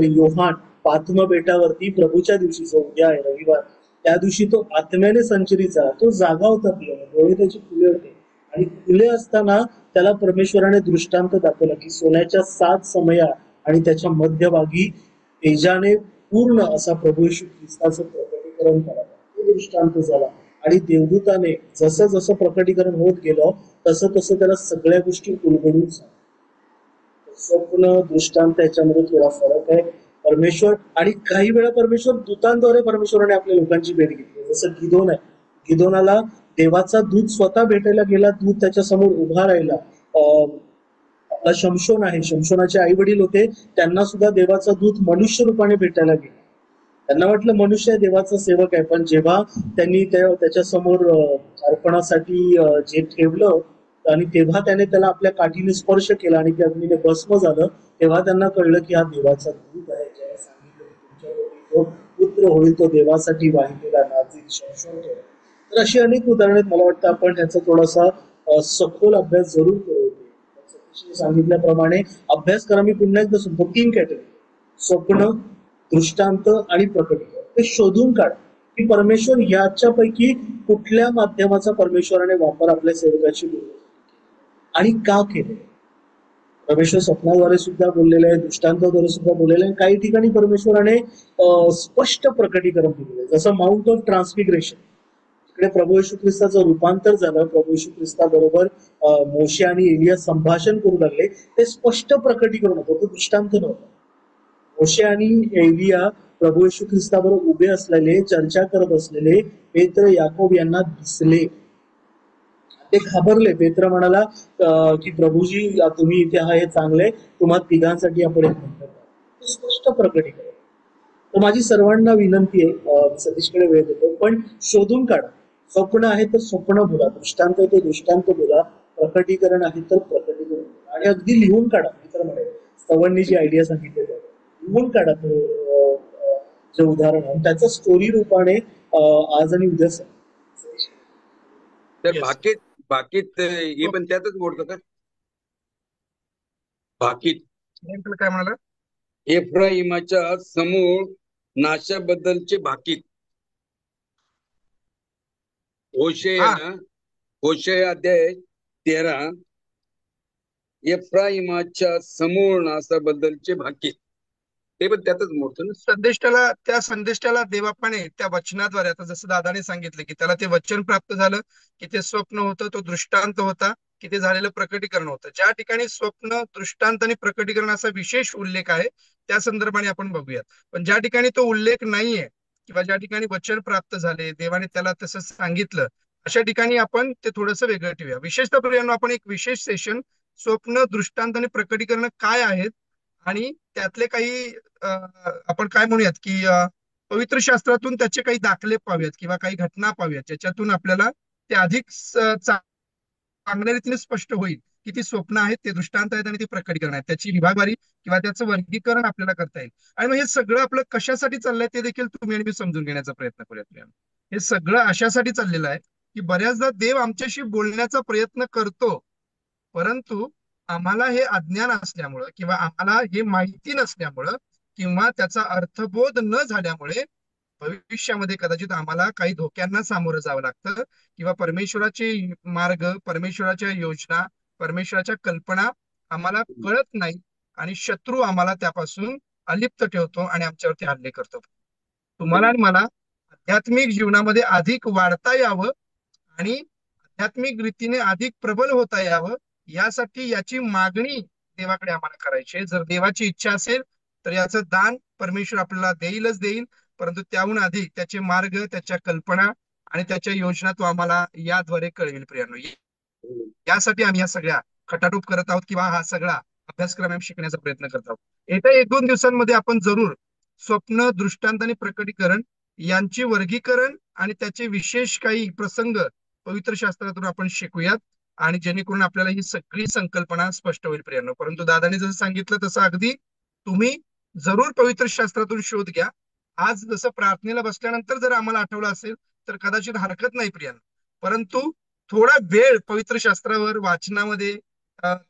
योहान पात्म बेटावरती प्रभूच्या दिवशी, जो उद्या आहे रविवार, त्या दिवशी तो आत्म्याने संचरित झाला. तो जागा होता, डोळे त्याची खुले होते आणि खुले असताना त्याला परमेश्वराने दृष्टांत दाखवला की सोन्याच्या 7 समया आणि त्याच्या मध्यभागी तेजाने पूर्ण असा प्रभू येशू ख्रिस्ताचं प्रकटीकरण करा. तो दृष्टांत झाला आणि देवदूताने जसं जसं प्रकटीकरण होत गेलं तसं तसं त्याला सगळ्या गोष्टी उलगडून सांगितल्या. स्वप्न दृष्टांत याच्यामध्ये थोडा फरक आहे. परमेश्वर आणि काही वेळा परमेश्वर दूतांद्वारे परमेश्वराने आपल्या लोकांची भेट घेतली. जसं गिदोन आहे, गिदोनाला देवाचा दूत स्वतः भेटायला गेला, दूत त्याच्या समोर उभा राहिला. आपला शमशोन आहे, शमशोनाचे आई वडील होते, त्यांना सुद्धा देवाचा दूत मनुष्य रूपाने भेटायला गेला. त्यांना वाटलं मनुष्य देवाचा सेवक आहे, पण जेव्हा त्यांनी त्याच्या समोर अर्पणासाठी जे ठेवलं आणि तेव्हा त्याने त्याला आपल्या काठीने स्पर्श केला आणि त्या अग्नीने भस्म झालं, तेव्हा त्यांना कळलं की हा देवाचा दूत आहे, ज्याने सांगितलं तुमच्यावरती तो पुत्र होईल, तो देवासाठी वाहिलेला नाझीर शमशोन. तर अशी अनेक उदाहरणे मला वाटतं आपण ह्याचा थोडासा सखोल अभ्यास जरूर करू. सांगितल्याप्रमाणे अभ्यास करा. मी पुन्हा एकदा सांगतो 3 कॅटेगरी: स्वप्न, दृष्टांत आणि प्रकटीकरण. ते शोधून काढा की परमेश्वर याच्यापैकी कुठल्या माध्यमाचा परमेश्वराने वापर आपल्या सेवकाची बोलतो आणि का केले. परमेश्वर स्वप्नाद्वारे सुद्धा बोललेलं आहे, दृष्टांताद्वारे सुद्धा बोललेलं आहे. काही ठिकाणी परमेश्वराने स्पष्ट प्रकटीकरण दिलेलं आहे. जसं माउंट ऑफ ट्रान्सफिगरेशन, तिकडे प्रभू येशू ख्रिस्ताचं रूपांतर झालं, प्रभू येशू ख्रिस्ताबरोबर मोशे आणि एलिया संभाषण करू लागले, ते स्पष्ट प्रकटीकरण होतं, तो दृष्टांत नव्हतं. मोशे आणि एलिया प्रभू येशू ख्रिस्ताबरोबर उभे असलेले, चर्चा करत असलेले पेत्र याकोब यांना दिसले. ते घाबरले. पेत्र म्हणाला की प्रभूजी तुम्ही इथे आहे चांगले, तुम्हा तिघांसाठी आपण एक म्हणतो. स्पष्ट प्रकटीकरण. तर माझी सर्वांना विनंती आहे, सतीशकडे वेळ देतो, पण शोधून काढा. स्वप्न आहे तर स्वप्न बोला, दृष्टांत आहे तर दृष्टांत बोला, प्रकटीकरण आहे तर प्रकटीकरण बोला. आणि अगदी लिहून काढा. मित्र म्हणे स्तवननी जी आयडिया सांगितली लिहून काढा जे उदाहरण आहे त्याचं स्टोरी रूपाने आज आणि उद्या तर बाकीत हे पण त्यातच मोडतं का? बाकीत काय म्हणाला? एफ्राईमाच्या समूळ नाशाबद्दलचे भाकीत. होशेया हा होशेया अध्याय 13, एफ्राईमाच्या समूळ नाशाबद्दलचे भाकीत. ते पण त्यातच मोडतं ना. त्या संदेष्टाला देवापाने त्या वचनाद्वारे, आता जसं दादाने सांगितलं की त्याला ते वचन प्राप्त झालं, की ते स्वप्न होतं, तो दृष्टांत होता, की ते झालेलं प्रकटीकरण होतं. ज्या ठिकाणी स्वप्न, दृष्टांत आणि प्रकटीकरण असा विशेष उल्लेख आहे त्या संदर्भाने आपण बघूयात. पण ज्या ठिकाणी तो उल्लेख नाहीये किंवा ज्या ठिकाणी वचन प्राप्त झाले, देवाने त्याला तसं सांगितलं, अशा ठिकाणी आपण ते थोडंसं वेगळं ठेवूया. विशेषतः प्रियांनो, आपण एक विशेष सेशन स्वप्न, दृष्टांत आणि प्रकटीकरण काय आहेत आणि त्यातले काही आपण काय म्हणूयात की पवित्र शास्त्रातून त्याचे काही दाखले पाहूयात किंवा काही घटना पाहूयात, ज्याच्यातून आपल्याला ते अधिक चांगल्या रीतीने स्पष्ट होईल की ती स्वप्न आहेत, ते दृष्टांत आहेत आणि ती प्रकटीकरण आहेत. त्याची विभागवारी किंवा त्याचं वर्गीकरण आपल्याला करता येईल. आणि मग हे सगळं आपलं कशासाठी चाललंय ते देखील तुम्ही आणि मी समजून घेण्याचा प्रयत्न करूयात. हे सगळं अशासाठी चाललेलं आहे की बऱ्याचदा देव आमच्याशी बोलण्याचा प्रयत्न करतो, परंतु आम्हाला हे अज्ञान असल्यामुळं किंवा आम्हाला हे माहिती नसल्यामुळं किंवा त्याचा अर्थबोध न झाल्यामुळे भविष्यामध्ये कदाचित आम्हाला काही धोक्यांना सामोरं जावं लागतं किंवा परमेश्वराचे मार्ग, परमेश्वराच्या योजना, परमेश्वराच्या कल्पना आम्हाला कळत नाही आणि शत्रू आम्हाला त्यापासून अलिप्त ठेवतो आणि आमच्यावरती हल्ले करतो. तुम्हाला आणि मला आध्यात्मिक जीवनामध्ये अधिक वाढता यावं आणि आध्यात्मिक रीतीने अधिक प्रबल होता यावं, यासाठी याची मागणी देवाकडे आम्हाला करायची आहे. जर देवाची इच्छा असेल तर याचं दान परमेश्वर आपल्याला देईलच देईल, परंतु त्याहून अधिक त्याचे मार्ग, त्याच्या कल्पना आणि त्याच्या योजना तो आम्हाला याद्वारे कळवेल. प्रियांनो, यासाठी आम्ही या सगळ्या खटाटोप करत आहोत किंवा हा सगळा अभ्यासक्रम आम्ही शिकण्याचा प्रयत्न करत आहोत. येत्या 1-2 दिवसांमध्ये आपण जरूर स्वप्न, दृष्टांत आणि प्रकटीकरण यांचे वर्गीकरण आणि त्याचे विशेष काही प्रसंग पवित्र शास्त्रातून आपण शिकूयात आणि जेणेकरून आपल्याला ही सगळी संकल्पना स्पष्ट होईल. प्रियांनो, परंतु दादाने जसं सांगितलं तसं अगदी तुम्ही जरूर पवित्र शास्त्रातून शोध घ्या. आज जसं प्रार्थनेला बसल्यानंतर जर आम्हाला आठवलं असेल तर कदाचित हरकत नाही प्रियांनो, परंतु थोडा वेळ पवित्र शास्त्रावर वाचनामध्ये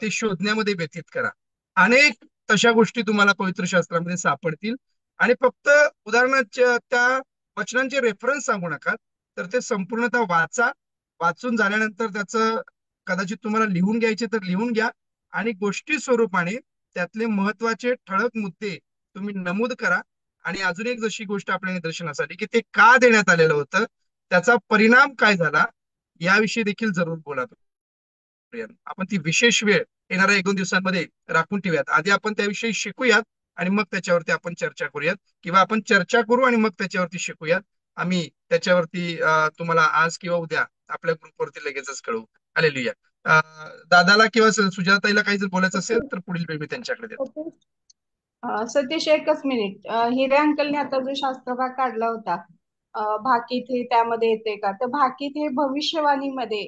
ते शोधण्यामध्ये व्यतीत करा. अनेक तशा गोष्टी तुम्हाला पवित्र शास्त्रामध्ये सापडतील आणि फक्त उदाहरणाच्या त्या वचनांचे रेफरन्स सांगू नका, तर ते संपूर्णतः वाचा. वाचून झाल्यानंतर त्याचं कदाचित तुम्हाला लिहून घ्यायचे तर लिहून घ्या आणि गोष्टी स्वरूपाने त्यातले महत्वाचे ठळक मुद्दे तुम्ही नमूद करा. आणि अजून एक जशी गोष्ट आपल्या निदर्शनासाठी की ते का देण्यात आलेलं होतं, त्याचा परिणाम काय झाला, याविषयी देखील जरूर बोला. आपण ती विशेष वेळ येणाऱ्या 1-2 दिवसांमध्ये राखून ठेवूयात. आधी आपण त्याविषयी शिकूयात आणि मग त्याच्यावरती आपण चर्चा करूयात किंवा आपण चर्चा करू आणि मग त्याच्यावरती शिकूयात. आम्ही त्याच्यावरती तुम्हाला आज किंवा उद्या आपल्या ग्रुपवरती लगेचच कळवू. हालेलुया. दादाला किंवा सुजाताईला काही जर बोलायचं असेल तर पुढील वेळ मी त्यांच्याकडे देतो. सतीश, एकच मिनिट. हिरे अंकलने आता जो शास्त्र भाग काढला होता, भाकीत हे त्यामध्ये येते का? तर भाकीत हे भविष्यवाणीमध्ये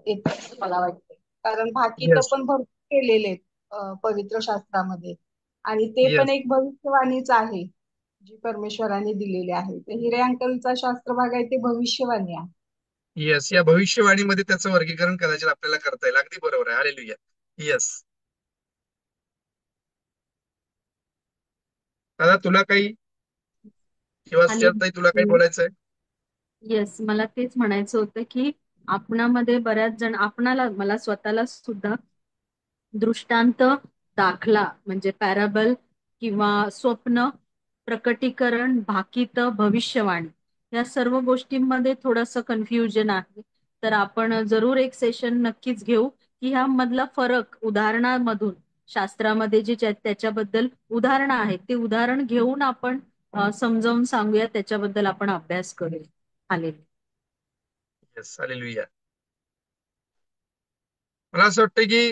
येत असं मला वाटतं, कारण भाकीत Yes. पण भरपूर केलेले आहेत पवित्र शास्त्रामध्ये आणि ते Yes. पण एक भविष्यवाणीच आहे जी परमेश्वराने दिलेली आहे. तर हिरे अंकलचा शास्त्र भाग आहे ते भविष्यवाणी आहे. येस, या भविष्यवाणीमध्ये त्याचं वर्गीकरण कदाचित आपल्याला करता येईल. अगदी बरोबर आहे. हालेलुया. येस. दादा, तुला काही किंवा सुजाताई तुला काही बोलायचंय? येस, मला तेच म्हणायचं होतं की आपणामध्ये बऱ्याच जण, मला स्वतःला सुद्धा दृष्टांत, दाखला म्हणजे पॅराबल किंवा स्वप्न, प्रकटीकरण, भाकीत, भविष्यवाणी या सर्व गोष्टींमध्ये थोडंसं कन्फ्युजन आहे. तर आपण जरूर एक सेशन नक्कीच घेऊ की ह्या मधला फरक उदाहरणामधून, शास्त्रामध्ये जे त्याच्याबद्दल उदाहरणं आहेत ते उदाहरण घेऊन आपण समजावून सांगूया, त्याच्याबद्दल आपण अभ्यास करूया. हालेलुया. Yes, hallelujah. मला असं वाटतं की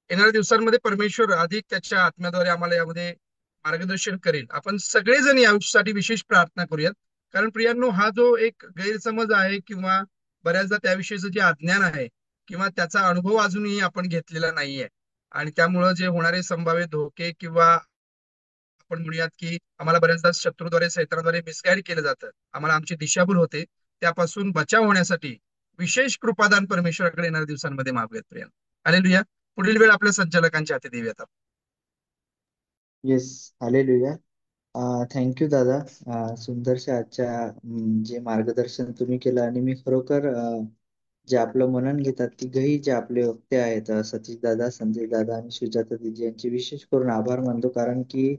येणाऱ्या दिवसांमध्ये परमेश्वर अधिक त्याच्या आत्म्याद्वारे आम्हाला यामध्ये मार्गदर्शन करेल. आपण सगळेजण यासाठी विशेष प्रार्थना करूयात, कारण प्रियांनो, हा जो एक गैरसमज आहे किंवा बऱ्याचदा त्याविषयीचं जे अज्ञान आहे किंवा त्याचा अनुभव अजूनही आपण घेतलेला नाहीये आणि त्यामुळं जे होणारे संभाव्य धोके किंवा आपण म्हणूयात की आम्हाला बऱ्याचदा शत्रूद्वारे, सैतानाद्वारे मिसगाईड केलं जातं, आम्हाला आमची दिशाभूल होते, त्यापासून बचाव होण्यासाठी विशेष कृपादान परमेश्वराकडे येणाऱ्या दिवसांमध्ये मागूयात. प्रियांनो, हालेलुया. पुढील वेळ आपल्या संचालकांच्या हाती देऊयात. येस. हालेलुया. थँक्यू दादा. सुंदरशा आजच्या जे मार्गदर्शन तुम्ही केलं आणि मी खरोखर जे आपलं मनन घेतात तिघही जे आपले वक्ते आहेत, सतीश दादा, संजय दादा आणि सुजाता दिदी यांचे विशेष करून आभार मानतो. कारण की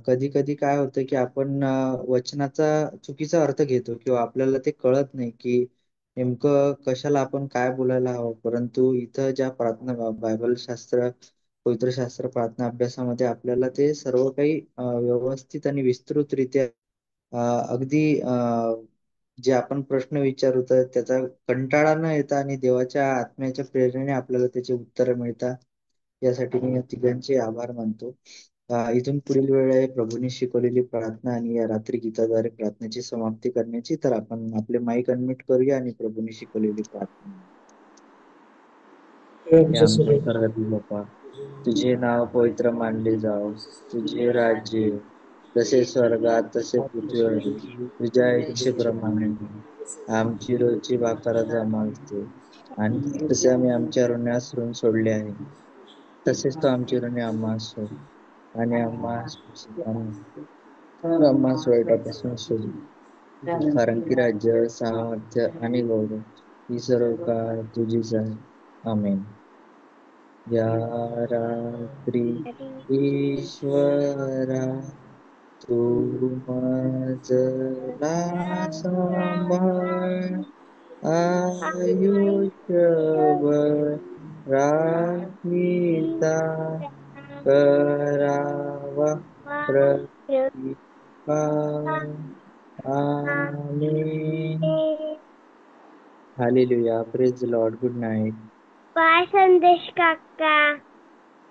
कधी कधी काय होतं की आपण वचनाचा चुकीचा अर्थ घेतो किंवा आपल्याला ते कळत नाही की नेमकं कशाला आपण काय बोलायला हवं. परंतु इथं ज्या प्रार्थना बायबल शास्त्र, पवित्र शास्त्र प्रार्थना अभ्यासामध्ये आपल्याला ते सर्व काही व्यवस्थित आणि विस्तृतरित्या अगदी जे आपण प्रश्न विचारू तर त्याचा कंटाळा न येता आणि देवाच्या आत्म्याच्या प्रेरणेने आपल्याला त्याची उत्तरं मिळतात. यासाठी मी या तिघांचे आभार मानतो. इथून पुढील वेळ आहे प्रभूने शिकवलेली प्रार्थना आणि या रात्री गीताद्वारे प्रार्थनेची समाप्ती करण्याची. तर आपण आपले माईक अनम्यूट करूया आणि प्रभूने शिकवलेली प्रार्थना. हे आमच्या स्वर्गातील बाप्पा, तुझे नाव पवित्र मानले जाव, तुझे राज्य येऊ, जसे स्वर्गात तसे पृथ्वीवर. तुझ्या इच्छेप्रमाणे आमची रोजची भाकर आज आम्हाला दे, आणि तसे आम्ही आमच्या ऋणास ऋण सोडले आहे, तसेच तो आमची ऋणे आम्हाला सोड, आणि आम्हाला वाईटापासून सोड. कारण की राज्य, सामर्थ्य आणि गौरव ही सर्व काळ तुझीच आहे. आमेन. या रात्री ईश्वरा तू मजला सांभाळ, आयुष्यभर राखीचा करावा प्रतिपाल. Amen. Hallelujah. Praise Lord. Good night. Bye Sandesh काका.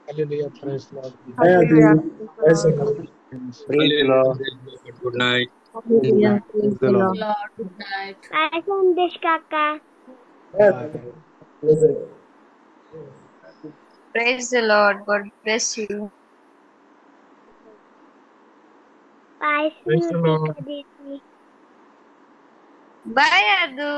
हालेलुया. Praise Lord. काय आधी हालेलुया. काय सांगा praise Lord. Good night. Hallelujah. Praise the Lord. Lord good night. Bye Sandesh काका. काय आधी? Praise the Lord. God bless you. Bye Praise the Lord. Sunita दीदी. Bye, Adu.